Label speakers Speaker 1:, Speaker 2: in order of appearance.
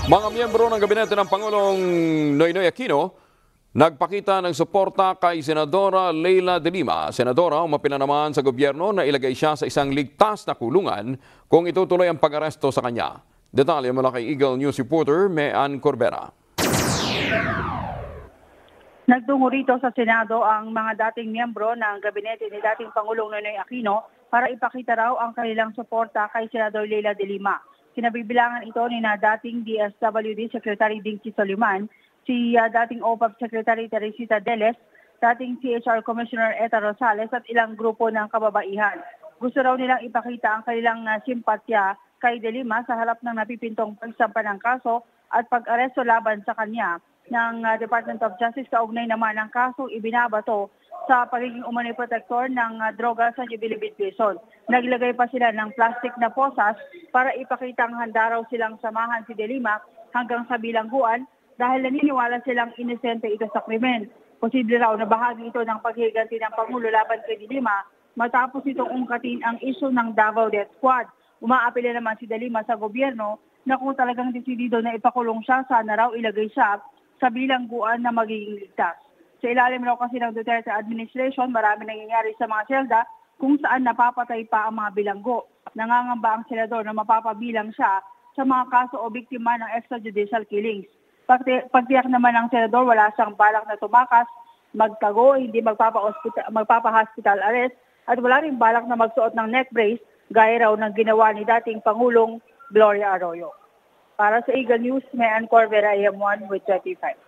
Speaker 1: Mga miyembro ng gabinete ng Pangulong Noynoy Aquino nagpakita ng suporta kay Senadora Leila de Lima. Senadora, umapila naman sa gobyerno na ilagay siya sa isang ligtas na kulungan kung itutuloy ang pag-aresto sa kanya. Detalye mula kay Eagle News reporter Mean Corbera.
Speaker 2: Nagtungo rito sa Senado ang mga dating miyembro ng gabinete ni dating Pangulong Noynoy Aquino para ipakita raw ang kanilang suporta kay Senador Leila de Lima. Kinabibilangan ito ni na dating DSWD Secretary Dinky Soliman, si dating OPAP Secretary Teresita Deles, dating CHR Commissioner Eta Rosales at ilang grupo ng kababaihan. Gusto raw nilang ipakita ang kanilang simpatya kay de Lima sa harap ng napipintong pagsampa ng kaso at pag-aresto laban sa kanya ng Department of Justice. Kaugnay naman ng kaso ibinabato sa pagiging umano'y protektor ng droga sa Jubilibid Prison. Naglagay pa sila ng plastic na posas para ipakitang handa raw silang samahan si de Lima hanggang sa bilangguan dahil naniniwala silang inosente ito sa krimen. Posible raw na bahagi ito ng paghiganti ng Pangulo laban kay de Lima matapos itong ungkatin ang isyu ng Davao Death Squad. Umaapila naman si de Lima sa gobyerno na kung talagang desidido na ipakulong siya, sana raw ilagay siya sa bilangguan na magiging ligtas. Sa ilalim raw kasi ng Duterte administration, marami nangyayari sa mga selda kung saan napapatay pa ang mga bilanggo. Nangangamba ang senador na mapapabilang siya sa mga kaso o biktima ng extrajudicial killings. Pagtiyak naman ng senador, wala siyang balak na tumakas, magtago, hindi magpapa-hospital arrest, at wala rin balak na magsuot ng neck brace gaya raw ng ginawa ni dating Pangulong Gloria Arroyo. Para sa Eagle News, Mean Corbera, AM1 with 25.